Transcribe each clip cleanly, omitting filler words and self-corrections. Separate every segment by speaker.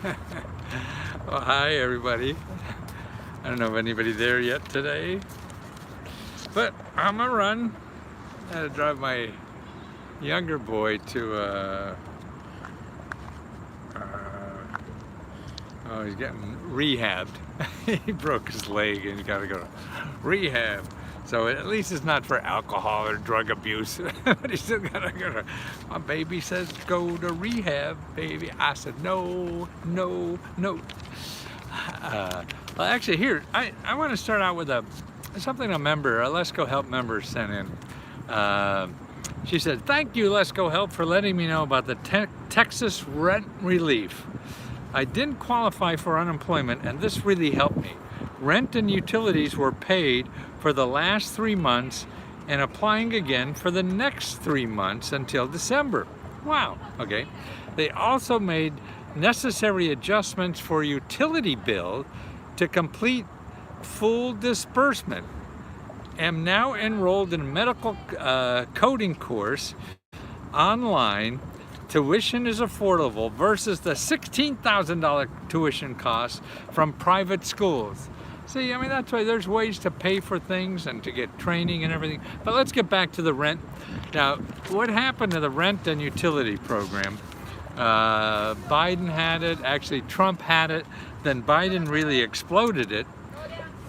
Speaker 1: Well, hi everybody. I don't know if anybody there yet today, but I'm gonna run. I had to drive my younger boy to oh, he's getting rehabbed. He broke his leg and he gotta go to rehab. So at least it's not for alcohol or drug abuse, but he's still gotta go to, my baby says go to rehab, baby. I said no, no, no. Well, actually here, I want to start out with something a Lesko Help member sent in. She said, thank you Lesko Help for letting me know about the Texas rent relief. I didn't qualify for unemployment and this really helped me. Rent and utilities were paid for the last 3 months and applying again for the next 3 months until December. Wow, okay. They also made necessary adjustments for utility bill to complete full disbursement. Am now enrolled in a medical coding course online. Tuition is affordable versus the $16,000 tuition costs from private schools. See, I mean, that's why there's ways to pay for things and to get training and everything. But let's get back to the rent. Now, what happened to the rent and utility program? Biden had it, actually Trump had it, then Biden really exploded it.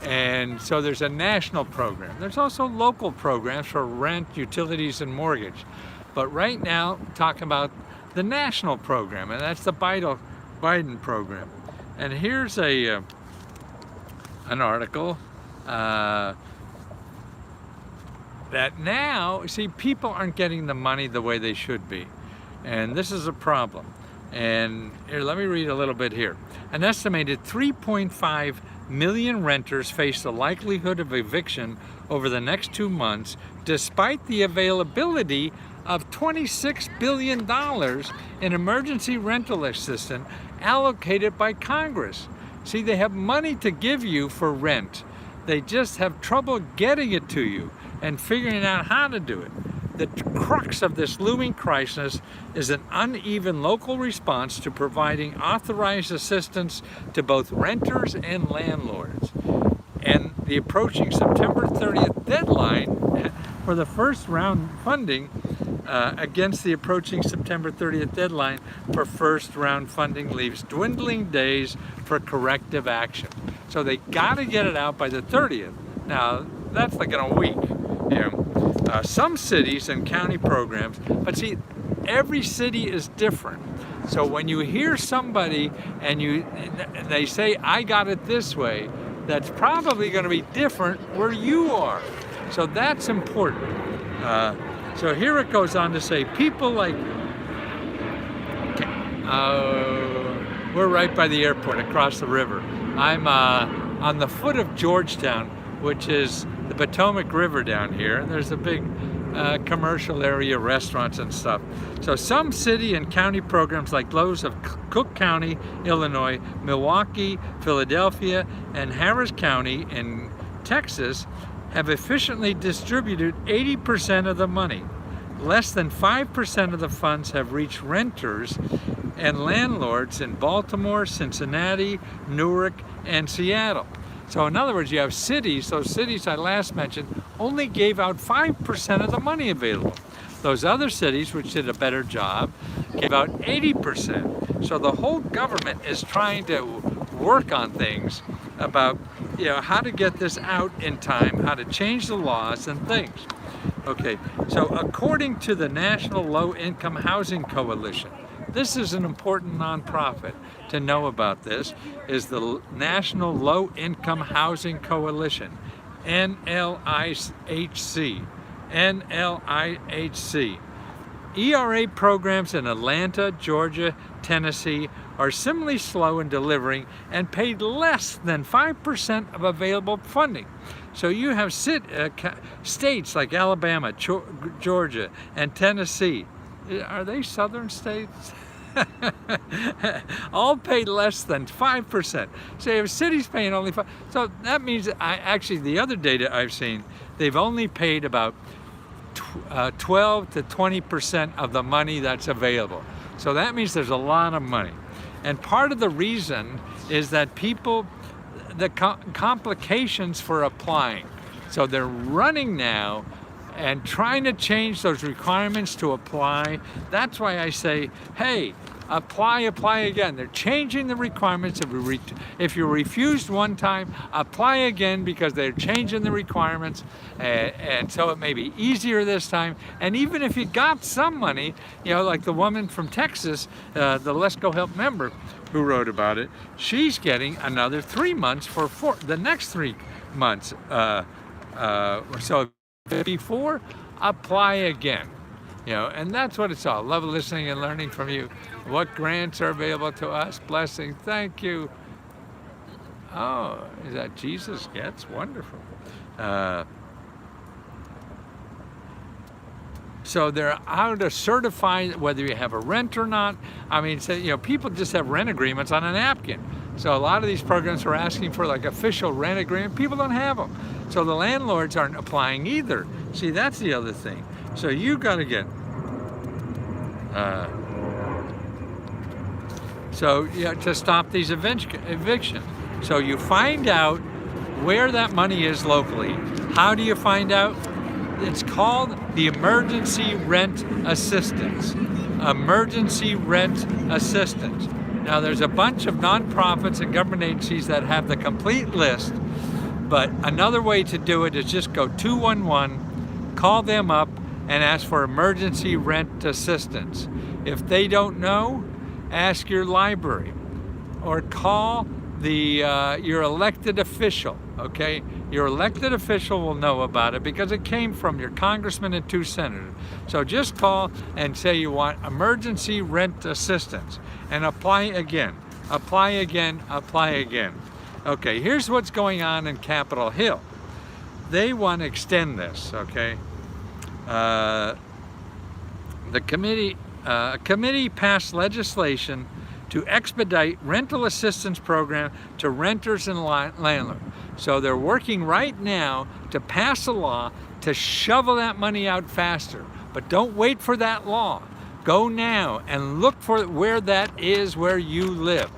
Speaker 1: And so there's a national program. There's also local programs for rent, utilities, and mortgage. But right now, talking about the national program, and that's the Biden program. And here's an article that now, see, people aren't getting the money the way they should be. And this is a problem. And here, let me read a little bit here. An estimated 3.5 million renters face the likelihood of eviction over the next 2 months, despite the availability of $26 billion in emergency rental assistance allocated by Congress. See, they have money to give you for rent. They just have trouble getting it to you and figuring out how to do it. The crux of this looming crisis is an uneven local response to providing authorized assistance to both renters and landlords. And the approaching September 30th deadline for the first round funding against the approaching September 30th deadline for first round funding leaves dwindling days for corrective action. So they got to get it out by the 30th. Now, that's like in a week. You know, some cities and county programs, but see, every city is different. So when you hear somebody and they say, I got it this way, that's probably going to be different where you are. So that's important. So here it goes on to say, people like, we're right by the airport across the river. I'm on the foot of Georgetown, which is the Potomac River down here. And there's a big commercial area, restaurants and stuff. So some city and county programs like those of Cook County, Illinois, Milwaukee, Philadelphia, and Harris County in Texas have efficiently distributed 80% of the money. Less than 5% of the funds have reached renters and landlords in Baltimore, Cincinnati, Newark, and Seattle. So in other words, you have cities, those cities I last mentioned, only gave out 5% of the money available. Those other cities, which did a better job, gave out 80%. So the whole government is trying to work on things about, you know, how to get this out in time, how to change the laws and things. Okay, so according to the National Low Income Housing Coalition, this is an important nonprofit to know about this, is the National Low Income Housing Coalition, NLIHC. NLIHC. ERA programs in Atlanta, Georgia, Tennessee are similarly slow in delivering and paid less than 5% of available funding. So you have states like Alabama, Georgia, and Tennessee. Are they southern states? All paid less than 5%. So you have cities paying only 5%. So that means, actually the other data I've seen, they've only paid about 12 to 20% of the money that's available. So that means there's a lot of money. And part of the reason is that people, the complications for applying. So they're running now and trying to change those requirements to apply. That's why I say, hey, apply again. They're changing the requirements. If you refused one time, apply again, because they're changing the requirements. And so it may be easier this time. And even if you got some money, you know, like the woman from Texas, the Lesko Help member who wrote about it, she's getting another 3 months for the next 3 months. So before, apply again. You know, and that's what it's all. Love listening and learning from you. What grants are available to us? Blessing. Thank you. Oh, is that Jesus Gets? Wonderful. So they're out to certify whether you have a rent or not. I mean, so, you know, people just have rent agreements on a napkin. So a lot of these programs are asking for like official rent agreement. People don't have them. So the landlords aren't applying either. See, that's the other thing. So you got to get, to stop these evictions. So you find out where that money is locally. How do you find out? It's called the Emergency Rent Assistance. Emergency Rent Assistance. Now there's a bunch of nonprofits and government agencies that have the complete list, but another way to do it is just go 211, call them up, and ask for emergency rent assistance. If they don't know, ask your library or call your elected official, okay? Your elected official will know about it because it came from your congressman and 2 senators. So just call and say you want emergency rent assistance and apply again, apply again, apply again. Okay, here's what's going on in Capitol Hill. They want to extend this, okay? The committee passed legislation to expedite rental assistance program to renters and landlords. So they're working right now to pass a law to shovel that money out faster. But don't wait for that law. Go now and look for where that is where you live.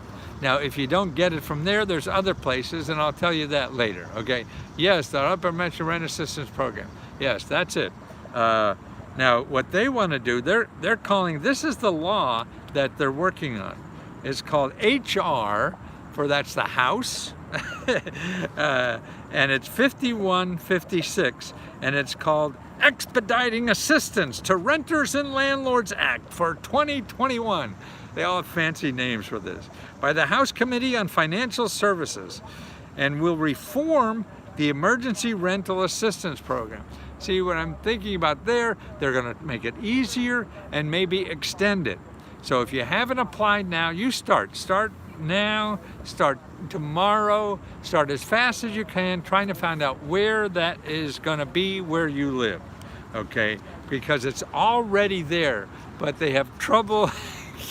Speaker 1: Now, if you don't get it from there, there's other places, and I'll tell you that later, okay? Yes, the Upper Metro Rent Assistance Program. Yes, that's it. Now, what they want to do, they're calling, this is the law that they're working on. It's called HR, that's the House, and it's 5156, and it's called Expediting Assistance to Renters and Landlords Act for 2021. They all have fancy names for this. By the House Committee on Financial Services, and will reform the Emergency Rental Assistance Program. See what I'm thinking about there? They're going to make it easier and maybe extend it. So if you haven't applied now, you start. Start now, start tomorrow, start as fast as you can, trying to find out where that is going to be where you live, okay? Because it's already there, but they have trouble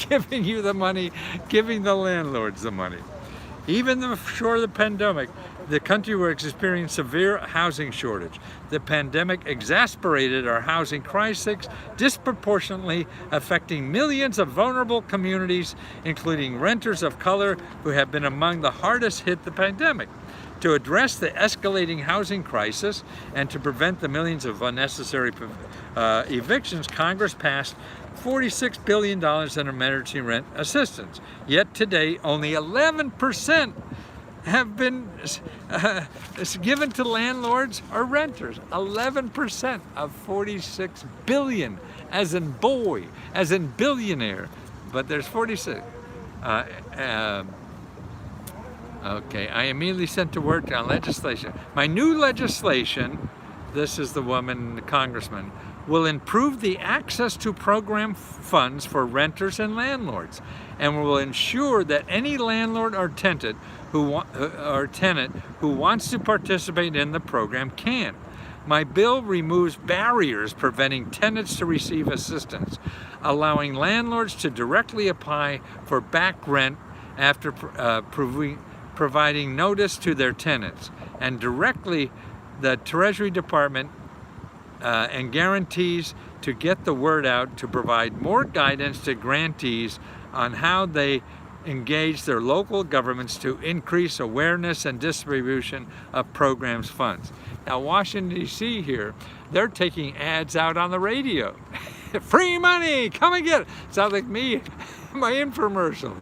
Speaker 1: giving you the money, giving the landlords the money. Even before the pandemic, the country was experiencing severe housing shortage. The pandemic exacerbated our housing crisis, disproportionately affecting millions of vulnerable communities, including renters of color who have been among the hardest hit the pandemic. To address the escalating housing crisis and to prevent the millions of unnecessary evictions, Congress passed $46 billion in emergency rent assistance. Yet today, only 11% have been given to landlords or renters. 11% of 46 billion, as in boy, as in billionaire, but there's 46. Okay, I immediately sent to work on legislation. My new legislation, this is the woman, the congressman, will improve the access to program funds for renters and landlords, and will ensure that any landlord or tenant who wants to participate in the program can. My bill removes barriers preventing tenants to receive assistance, allowing landlords to directly apply for back rent after providing notice to their tenants, and directly the Treasury Department and guarantees to get the word out to provide more guidance to grantees on how they engage their local governments to increase awareness and distribution of programs funds. Now, Washington, D.C. here, they're taking ads out on the radio. Free money, come and get it. Sounds like me, my infomercials.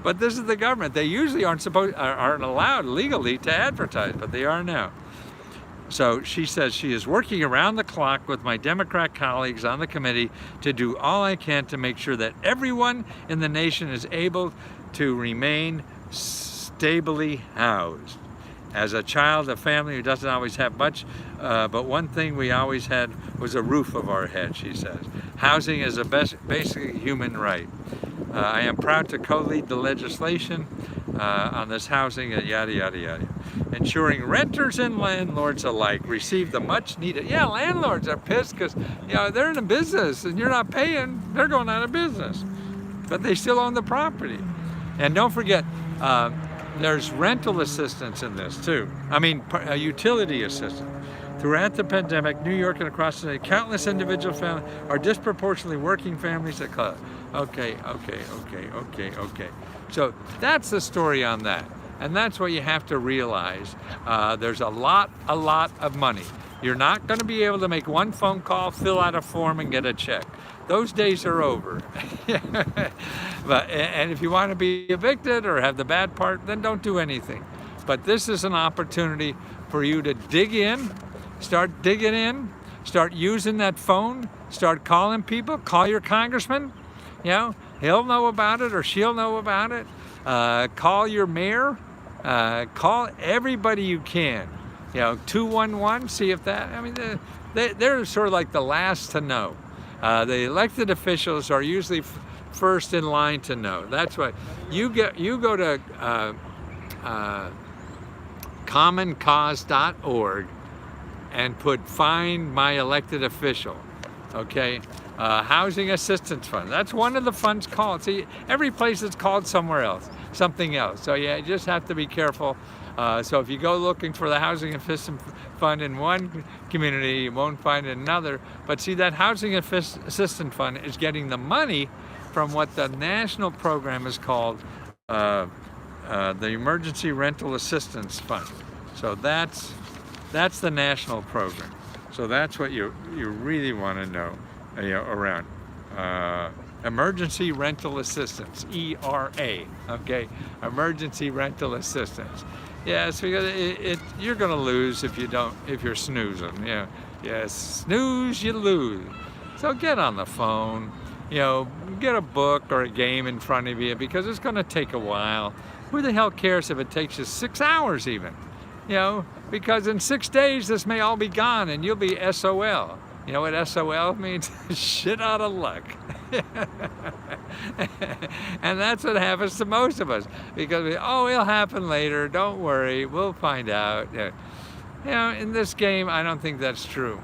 Speaker 1: But this is the government. They usually aren't allowed legally to advertise, but they are now. So she says she is working around the clock with my Democrat colleagues on the committee to do all I can to make sure that everyone in the nation is able to remain stably housed. As a child of family who doesn't always have much, but one thing we always had was a roof over our head, she says. Housing is a basic human right. I am proud to co-lead the legislation on this housing, yada, yada, yada. Ensuring renters and landlords alike receive the much needed. Yeah, landlords are pissed because, you know, they're in a business and you're not paying, they're going out of business. But they still own the property. And don't forget, there's rental assistance in this too. I mean, utility assistance. Throughout the pandemic, New York and across the nation, countless individual families are disproportionately working families that call. Okay. So that's the story on that. And that's what you have to realize. There's a lot of money. You're not going to be able to make one phone call, fill out a form, and get a check. Those days are over. And if you want to be evicted or have the bad part, then don't do anything. But this is an opportunity for you to dig in, start digging in, start using that phone, start calling people, call your congressman. You know, he'll know about it or she'll know about it. Call your mayor. Call everybody you can. You know, 211, see if that, I mean, they're sort of like the last to know. The elected officials are usually first in line to know. That's why you go to commoncause.org and put find my elected official, okay? Housing Assistance Fund, that's one of the funds called. See, every place is called somewhere else, something else. So yeah, you just have to be careful. So if you go looking for the Housing Assistance Fund in one community, you won't find it in another. But see, that Housing Assistance Fund is getting the money from what the national program is called the Emergency Rental Assistance Fund. So that's the national program. So that's what you really want to know, around Emergency Rental Assistance, ERA. Okay, Emergency Rental Assistance. Yes, because you're going to lose if you're snoozing. Yeah, snooze, you lose. So get on the phone, get a book or a game in front of you, because it's going to take a while. Who the hell cares if it takes you 6 hours even? Because in 6 days this may all be gone and you'll be SOL. You know what SOL means? Shit out of luck. And that's what happens to most of us, because it'll happen later, don't worry, we'll find out. In this game, I don't think that's true.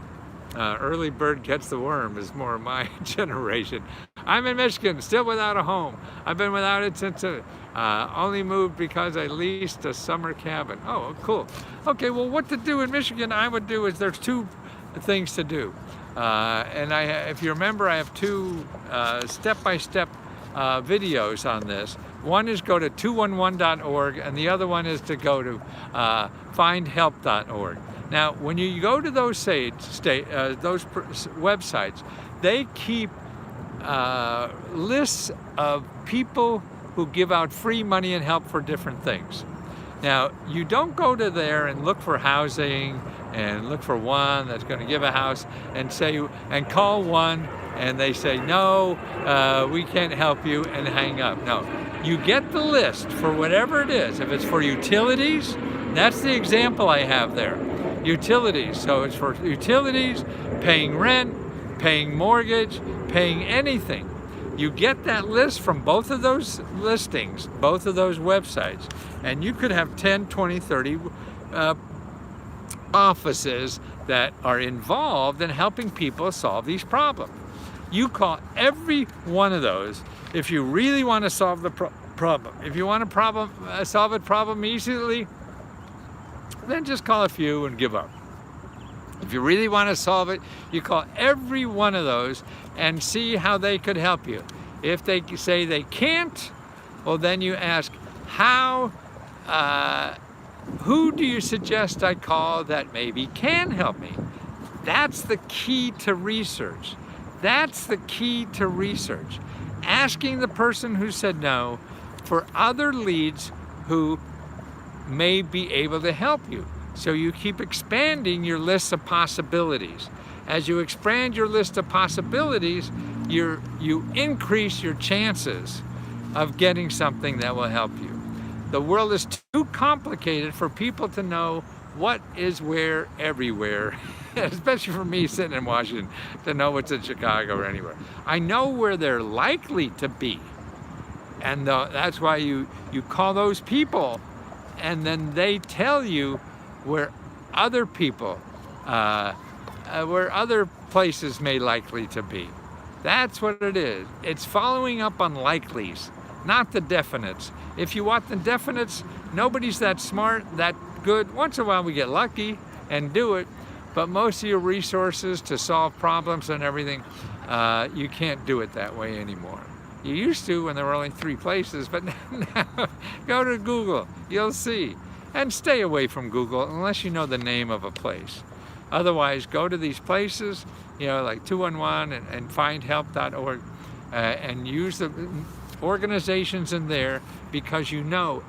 Speaker 1: Early bird gets the worm is more my generation. I'm in Michigan, still without a home. I've been without it since only moved because I leased a summer cabin. Oh, cool. Okay, well, what to do in Michigan, I would do is there's two things to do. And if you remember, I have two step-by-step videos on this. One is go to 211.org, and the other one is to go to findhelp.org. Now, when you go to those websites, they keep lists of people who give out free money and help for different things. Now, you don't go to there and look for housing and look for one that's going to give a house and call one and they say, no, we can't help you, and hang up. No, you get the list for whatever it is. If it's for utilities, that's the example I have there. Utilities, so it's for utilities, paying rent, paying mortgage, paying anything. You get that list from both of those listings, both of those websites, and you could have 10, 20, 30 offices that are involved in helping people solve these problems. You call every one of those if you really want to solve the problem. If you want to solve a problem easily, then just call a few and give up. If you really want to solve it, you call every one of those and see how they could help you. If they say they can't, Well, then you ask, who do you suggest I call that maybe can help me? That's the key to research. That's the key to research. Asking the person who said no for other leads who may be able to help you. So you keep expanding your list of possibilities. As you expand your list of possibilities, you increase your chances of getting something that will help you. The world is too complicated for people to know what is where everywhere, especially for me sitting in Washington, to know what's in Chicago or anywhere. I know where they're likely to be, and that's why you call those people, and then they tell you where other people, where other places may likely to be. That's what it is. It's following up on likelies, not the definites. If you want the definites, nobody's that smart, that good. Once in a while we get lucky and do it, but most of your resources to solve problems and everything, you can't do it that way anymore. You used to when there were only 3 places, but now go to Google, you'll see. And stay away from Google unless you know the name of a place. Otherwise, go to these places, like 211 and findhelp.org, and use the organizations in there, because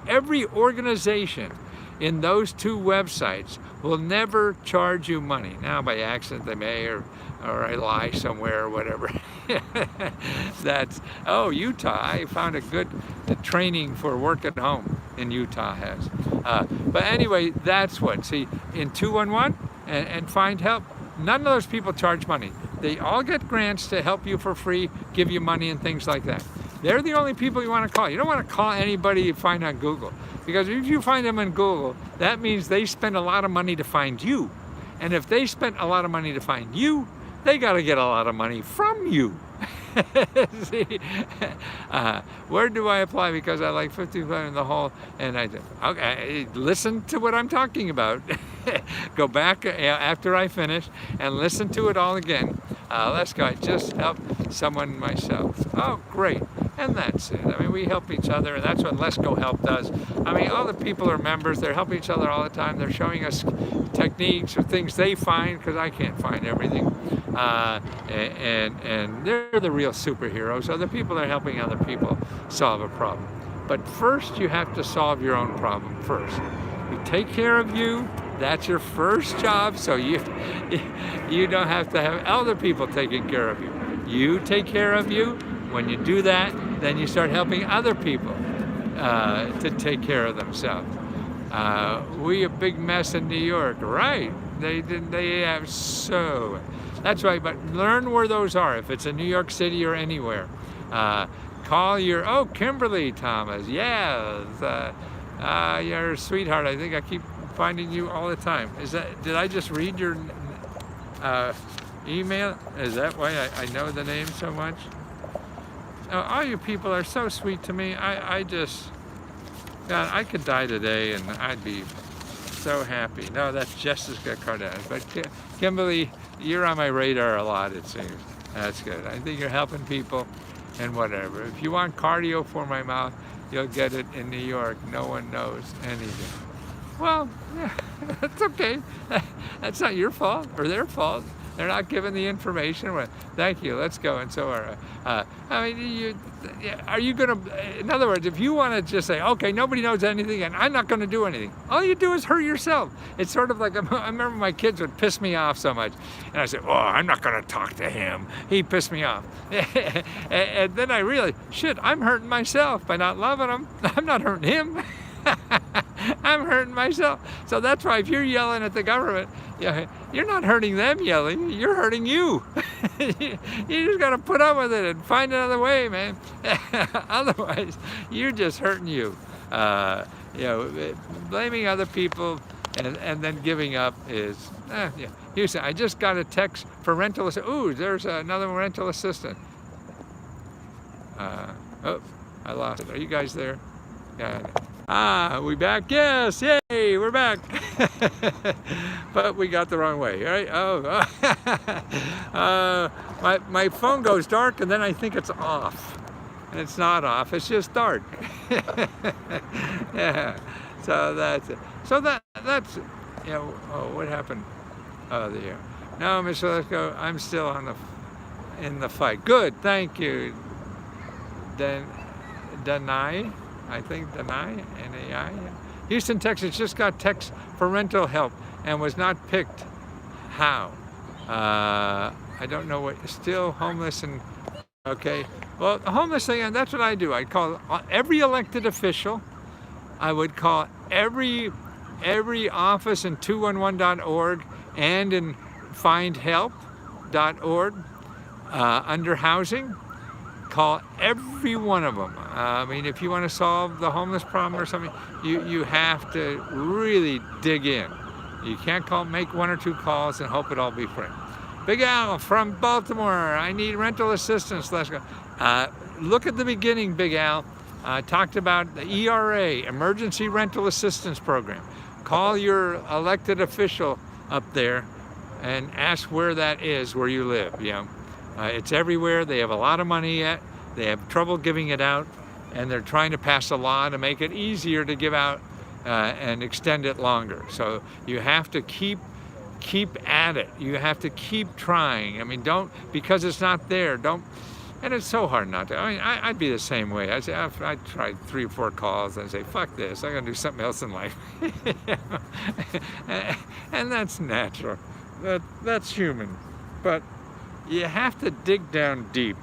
Speaker 1: every organization in those 2 websites will never charge you money. Now, by accident they may, or I lie somewhere or whatever. That's, Utah, I found a good training for work at home in Utah has. But anyway, that's what, see, in 211 and Find Help, none of those people charge money. They all get grants to help you for free, give you money and things like that. They're the only people you want to call. You don't want to call anybody you find on Google, because if you find them on Google, that means they spend a lot of money to find you. And if they spent a lot of money to find you, they got to get a lot of money from you. See, where do I apply? Because I like 55 in the hole, and okay, listen to what I'm talking about. Go back after I finish and listen to it all again. Lesko, I just helped someone myself. Oh, great. And that's it. I mean, we help each other, and that's what Lesko Help does. I mean, all the people are members. They're helping each other all the time. They're showing us techniques or things they find, because I can't find everything. And they're the real superheroes. So the people that are helping other people solve a problem. But first, you have to solve your own problem first. You take care of you. That's your first job, so you don't have to have other people taking care of you. You take care of you. When you do that, then you start helping other people to take care of themselves. We a big mess in New York, right? They have so. That's right, but learn where those are. If it's in New York City or anywhere, call your, Kimberly Thomas, yes, you're a sweetheart. I think I keep finding you all the time. Did I just read your email? Is that why I know the name so much? All you people are so sweet to me. God, I could die today and I'd be so happy. No, that's Jessica Cardenas. But Kimberly, you're on my radar a lot, it seems. That's good. I think you're helping people and whatever. If you want cardio for my mouth, you'll get it in New York. No one knows anything. Well, yeah, that's okay. That's not your fault or their fault. They're not giving the information. Well, thank you. Let's go. And so are. Are you going to? In other words, if you want to just say, okay, nobody knows anything, and I'm not going to do anything, all you do is hurt yourself. It's sort of like, I remember my kids would piss me off so much, and I said, I'm not going to talk to him. He pissed me off. And then I realized, shit, I'm hurting myself by not loving him. I'm not hurting him. I'm hurting myself. So that's why if you're yelling at the government, you're not hurting them yelling, you're hurting you. You just got to put up with it and find another way, man. Otherwise, you're just hurting you. Blaming other people and then giving up is, You say, I just got a text for rental assistant. Ooh, there's another rental assistant. I lost it. Are you guys there? Yeah. We back? Yes, yay, we're back. But we got the wrong way, right? My phone goes dark and then I think it's off. and it's not off. It's just dark. Yeah. So that's it. So that's oh, what happened? Oh, there. No, Mr. Lesko, I'm still in the fight. Good, thank you. Danai, I think Danai, N-A-I. Yeah. Houston, Texas just got text for rental help and was not picked. How? I don't know what. Still homeless and okay. Well, the homeless thing, and that's what I do. I call every elected official. I would call every office in 211.org and in findhelp.org under housing. Call every one of them. I mean, if you want to solve the homeless problem or something, you have to really dig in. You can't make one or two calls and hope it all be free. Big Al from Baltimore. I need rental assistance. Let's go. Look at the beginning, Big Al. Talked about the ERA, Emergency Rental Assistance Program. Call your elected official up there and ask where that is, where you live. It's everywhere. They have a lot of money yet. They have trouble giving it out, and they're trying to pass a law to make it easier to give out and extend it longer. So you have to keep at it. You have to keep trying. I mean, don't, because it's not there, don't. And it's so hard not to. I mean, I'd be the same way. I'd try 3 or 4 calls and say, fuck this, I'm gonna do something else in life. And that's natural. That's human. But you have to dig down deep,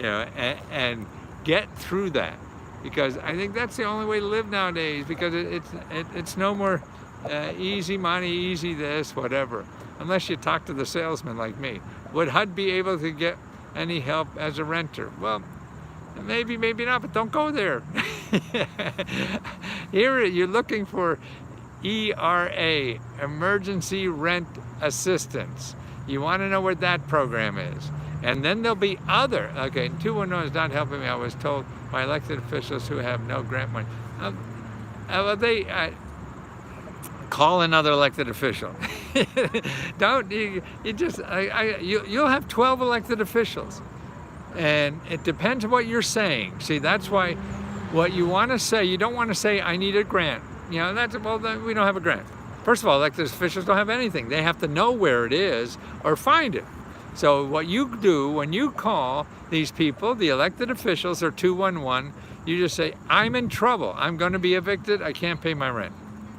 Speaker 1: and get through that. Because I think that's the only way to live nowadays, because it's no more easy money, easy this, whatever. Unless you talk to the salesman like me. Would HUD be able to get any help as a renter? Well, maybe, maybe not, but don't go there. Here you're looking for ERA, Emergency Rent Assistance. You want to know what that program is. And then there'll be other, okay, 211 is not helping me. I was told by elected officials who have no grant money. Well, they call another elected official. Don't, you'll have 12 elected officials. And it depends on what you're saying. See, that's why what you want to say, you don't want to say, I need a grant. We don't have a grant. First of all, elected officials don't have anything. They have to know where it is or find it. So what you do when you call these people, the elected officials or 211, you just say, I'm in trouble. I'm going to be evicted. I can't pay my rent.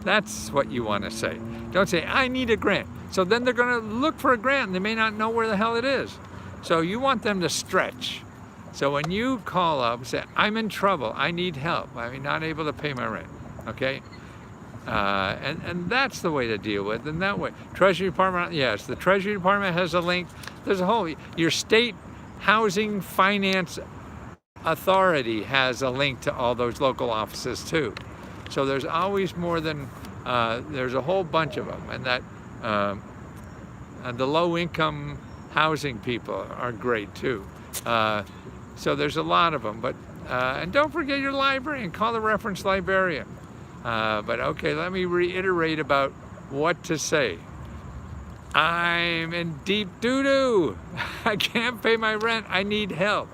Speaker 1: That's what you want to say. Don't say, I need a grant. So then they're going to look for a grant and they may not know where the hell it is. So you want them to stretch. So when you call up and say, I'm in trouble. I need help. I'm not able to pay my rent. Okay? And that's the way to deal with it. And that way, Treasury Department, yes, the Treasury Department has a link. There's a whole, your state housing finance authority has a link to all those local offices too. So there's always more than, there's a whole bunch of them. And that, and the low income housing people are great too. So there's a lot of them. But, and don't forget your librarian, call the reference librarian. But okay, let me reiterate about what to say. I'm in deep doo-doo. I can't pay my rent. I need help.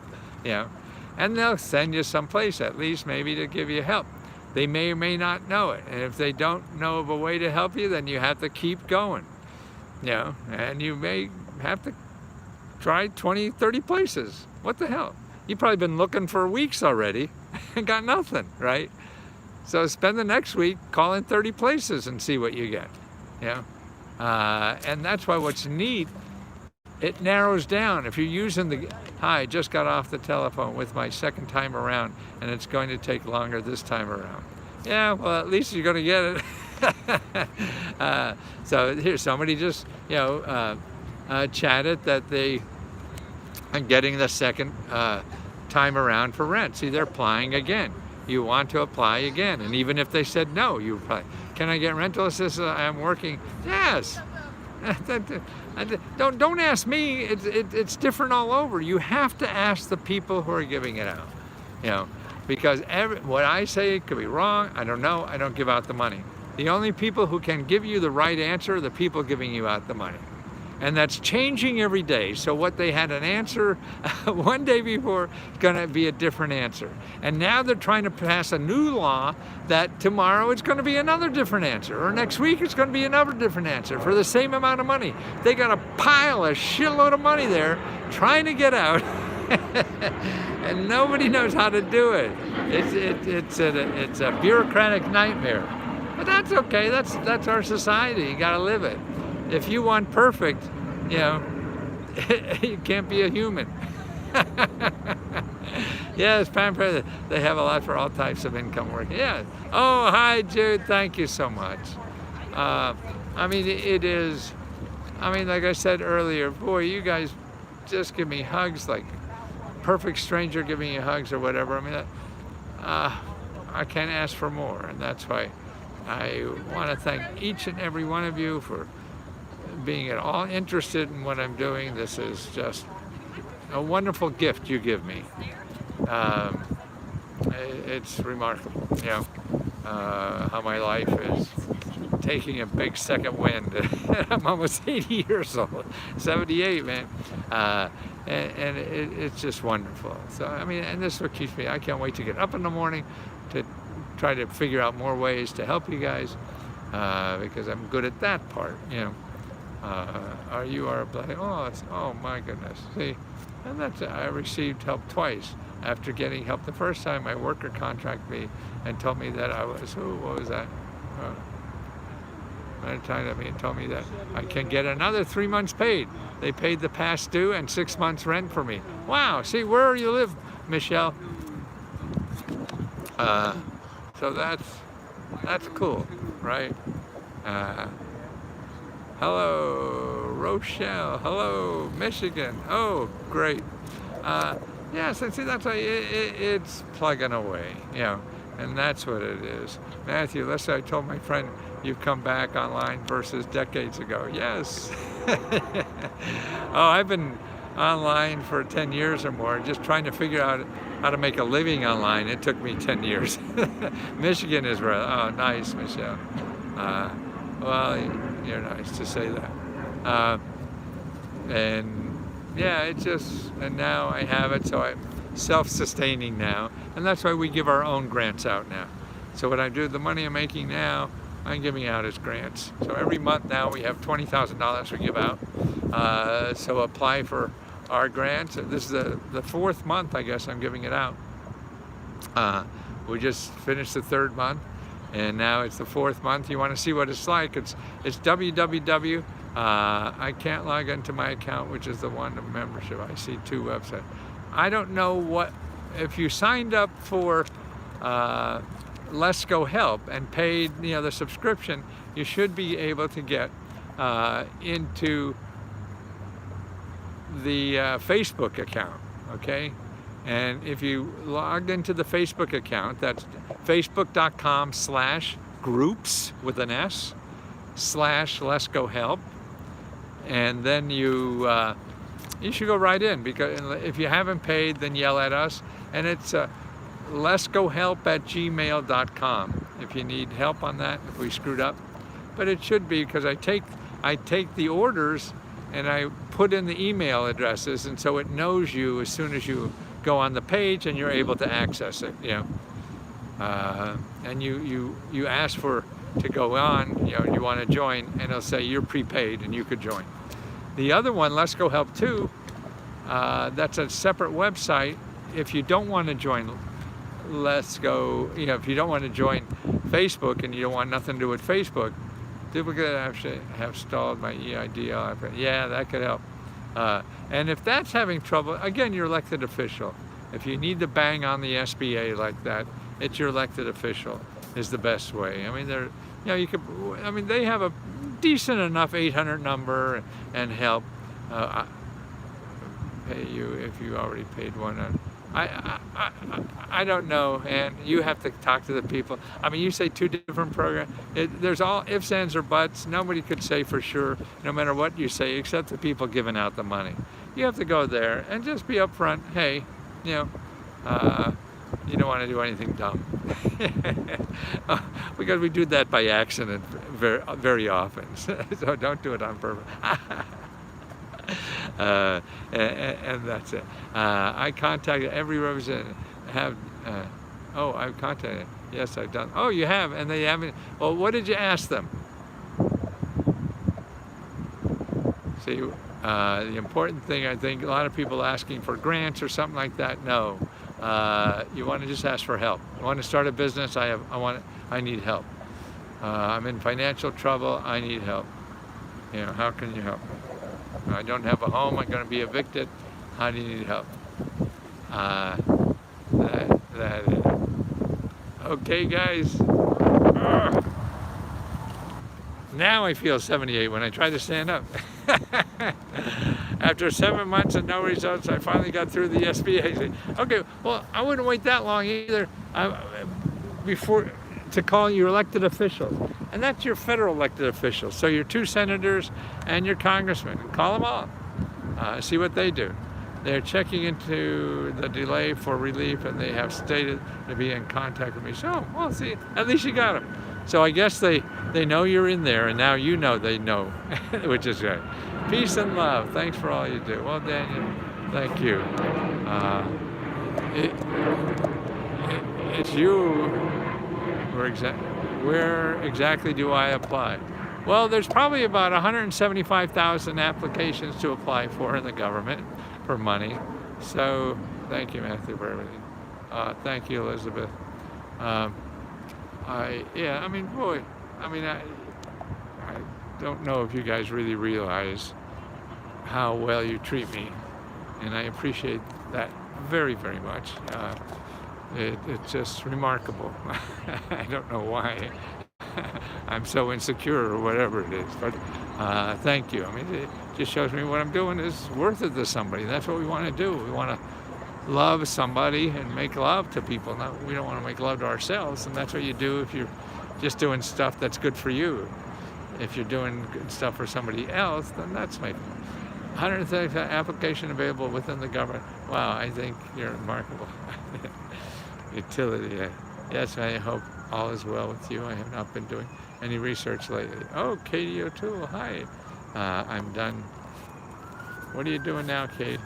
Speaker 1: And they'll send you someplace at least maybe to give you help. They may or may not know it. And if they don't know of a way to help you, then you have to keep going. And you may have to try 20, 30 places. What the hell? You've probably been looking for weeks already and got nothing, right? So spend the next week calling 30 places and see what you get. And that's why what's neat, it narrows down. If you're using the, hi, I just got off the telephone with my second time around and it's going to take longer this time around. Yeah, well, at least you're going to get it. So here, somebody just, chatted that they are getting the second time around for rent. See, they're applying again. You want to apply again. And even if they said no, you apply. Can I get rental assistance? I'm working. Yes. Don't ask me. It's different all over. You have to ask the people who are giving it out. Because what I say could be wrong. I don't know. I don't give out the money. The only people who can give you the right answer are the people giving you out the money. And that's changing every day. So what they had an answer one day before is going to be a different answer. And now they're trying to pass a new law that tomorrow it's going to be another different answer, or next week it's going to be another different answer for the same amount of money. They got a pile, a shitload of money there trying to get out. And nobody knows how to do it. It's a bureaucratic nightmare. But that's okay. That's our society. You got to live it. If you want perfect, you know, you can't be a human. Yes, Pamper, they have a lot for all types of income work. Yeah. Oh, hi, Jude. Thank you so much. I mean, it is, I mean, like I said earlier, boy, you guys just give me hugs, like perfect stranger giving you hugs or whatever. I mean, I can't ask for more. And that's why I want to thank each and every one of you for being at all interested in what I'm doing. This is just a wonderful gift you give me. It's remarkable, you know, how my life is taking a big second wind. I'm almost 80 years old, 78, man. And it's just wonderful. So, I mean, and this is what keeps me, I can't wait to get up in the morning to try to figure out more ways to help you guys, because I'm good at that part, you know. You are black. Oh my goodness. See, and that's I received help twice. After getting help the first time, my worker contacted me and told me that I was, what was that? And told me that I can get another 3 months paid. They paid the past due and 6 months rent for me. Wow. See, where you live, Michelle? So that's cool, right? Hello, Rochelle. Hello, Michigan. Oh, great. Yes, and see, that's why it's plugging away, you know, and that's what it is. Matthew, let's say I told my friend you've come back online versus decades ago. Yes. Oh, I've been online for 10 years or more, just trying to figure out how to make a living online. It took me 10 years. Michigan is where, oh, nice, Michelle. Well, you're nice to say that. And yeah, it's just, and now I have it, so I'm self-sustaining now. And that's why we give our own grants out now. So what I do, the money I'm making now, I'm giving out as grants. So every month now we have $20,000 we give out. So apply for our grants. This is the fourth month, I guess, I'm giving it out. We just finished the third month, and now it's the fourth month. You want to see what it's like? It's www. I can't log into my account, which is the one of membership. I see two websites. I don't know what, if you signed up for Lesko Help and paid, you know, the subscription, you should be able to get into the Facebook account, okay? And if you logged into the Facebook account, that's facebook.com/groups with an S /Lesko Help. And then you should go right in, because if you haven't paid, then yell at us. And it's leskohelp@gmail.com if you need help on that, if we screwed up. But it should be, because I take the orders and I put in the email addresses, and so it knows you as soon as you go on the page and you're able to access it, you know. And you ask to go on, you know, you want to join, and it'll say you're prepaid and you could join. The other one, Lesko Help 2, that's a separate website. If you don't want to join Lesko, you know, if you don't want to join Facebook and you don't want nothing to do with Facebook, duplicate actually have stalled my EIDL. Yeah, that could help. And if that's having trouble, again, your elected official. If you need to bang on the SBA like that, it's your elected official is the best way. I mean, they're, you know, you could, I mean, they have a decent enough 800 number and help. Pay you if you already paid one. I don't know, and you have to talk to the people. I mean, you say two different programs. There's all ifs, ands, or buts. Nobody could say for sure, no matter what you say, except the people giving out the money. You have to go there and just be upfront. Hey, you know, you don't want to do anything dumb. Because we do that by accident very, very often. So don't do it on purpose. and that's it. I contacted every representative. Oh, I've contacted. Yes, I've done. Oh, you have, and they haven't. Well, what did you ask them? See, the important thing, I think, a lot of people asking for grants or something like that. No, you want to just ask for help. You want to start a business? I need help. I'm in financial trouble. I need help. You know, how can you help me? I don't have a home. I'm going to be evicted. How do you need help? That is. Okay, guys. Now I feel 78 when I try to stand up. After 7 months and no results, I finally got through the SBA. Okay, well, I wouldn't wait that long either before to call your elected officials. And that's your federal elected officials. So your 2 senators and your congressmen. Call them all. See what they do. They're checking into the delay for relief, and they have stated to be in contact with me. So, well, see, at least you got them. So I guess they know you're in there, and now you know they know, which is good. Peace and love. Thanks for all you do. Well, Daniel, thank you. It's you. Where exactly do I apply? Well, there's probably about 175,000 applications to apply for in the government for money. So, thank you, Matthew, for everything. Thank you, Elizabeth. I don't know if you guys really realize how well you treat me, and I appreciate that very, very much. It's just remarkable. I don't know why I'm so insecure or whatever it is, but thank you. I mean, it just shows me what I'm doing is worth it to somebody. That's what we want to do. We want to love somebody and make love to people. We don't want to make love to ourselves, and that's what you do if you're just doing stuff that's good for you. If you're doing good stuff for somebody else, then that's my 130 application available within the government. Wow, I think you're remarkable. Utility. Yes, I hope all is well with you. I have not been doing any research lately. Oh, Katie O'Toole, hi. I'm done. What are you doing now, Kate?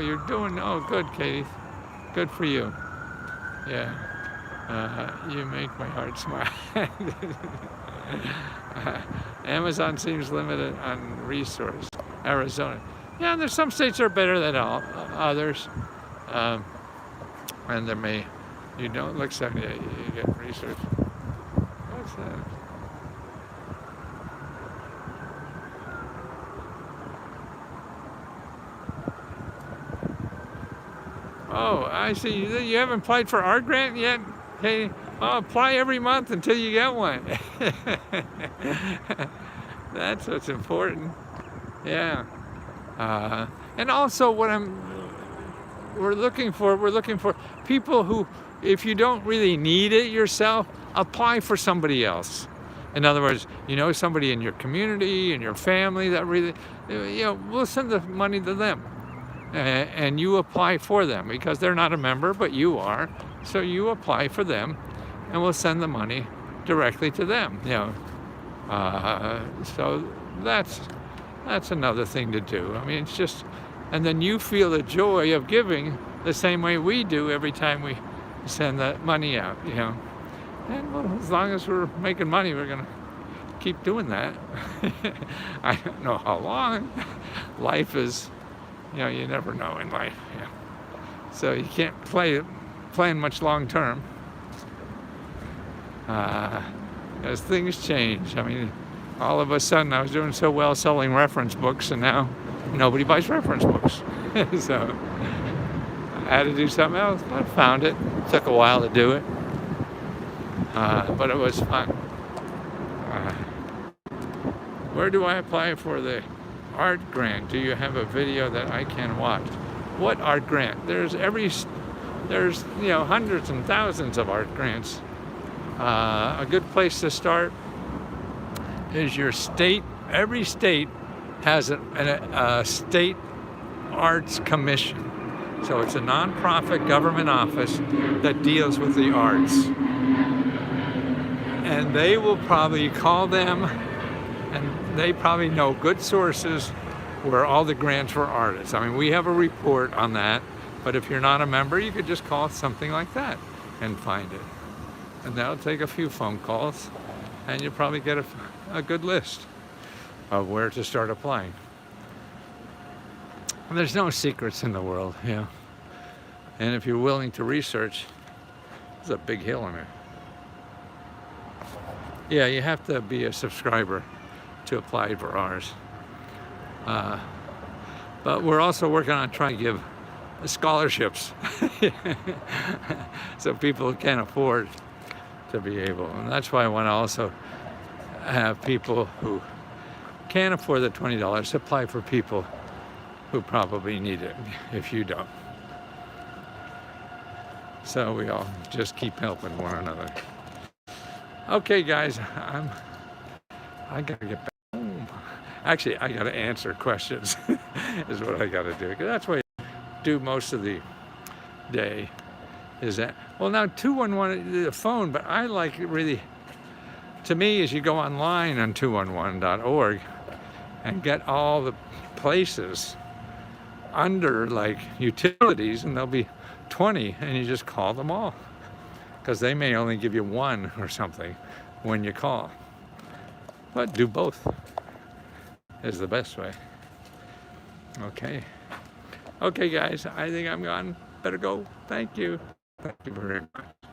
Speaker 1: You're doing, good, Katie. Good for you. Yeah. You make my heart smile. Amazon seems limited on resource. Arizona. Yeah, there's some states that are better than others. And there you don't look 78, you get research. What's that? Oh, I see. You haven't applied for art grant yet? Okay. Oh, apply every month until you get one. That's what's important. Yeah. And also what we're looking for people who, if you don't really need it yourself, apply for somebody else. In other words, somebody in your community, in your family that really, we'll send the money to them. And you apply for them because they're not a member, but you are. So you apply for them, and we'll send the money directly to them. So that's another thing to do. I mean, it's just, and then you feel the joy of giving the same way we do every time we send that money out. And well, as long as we're making money, we're gonna keep doing that. I don't know how long. Life is. You never know in life. Yeah. So you can't plan much long term. As things change. I mean, all of a sudden I was doing so well selling reference books, and now nobody buys reference books. So I had to do something else. I found it. It took a while to do it. But it was fun. Where do I apply for the art grant? Do you have a video that I can watch? What art grant? There's hundreds and thousands of art grants. A good place to start is your state. Every state has a state arts commission, So it's a non-profit government office that deals with the arts. And they will probably call them, and they probably know good sources where all the grants for artists. I mean, we have a report on that, but if you're not a member, you could just call something like that and find it. And that'll take a few phone calls, and you'll probably get a good list of where to start applying. And there's no secrets in the world, you know. And if you're willing to research, there's a big hill in there. Yeah, you have to be a subscriber to apply for ours. But we're also working on trying to give scholarships so people can't afford to be able. And that's why I want to also have people who can't afford the $20 apply for people who probably need it if you don't. So we all just keep helping one another. Okay, guys, I gotta get back home. Actually, I gotta answer questions is what I gotta do. Because that's what I do most of the day. Is that, well, now 211, the phone, but I like it really, to me, is you go online on 211.org and get all the places under like utilities, and there'll be 20, and you just call them all, because they may only give you one or something when you call. But do both is the best way. Okay. Okay, guys, I think I'm gone. Better go. Thank you. Thank you very much.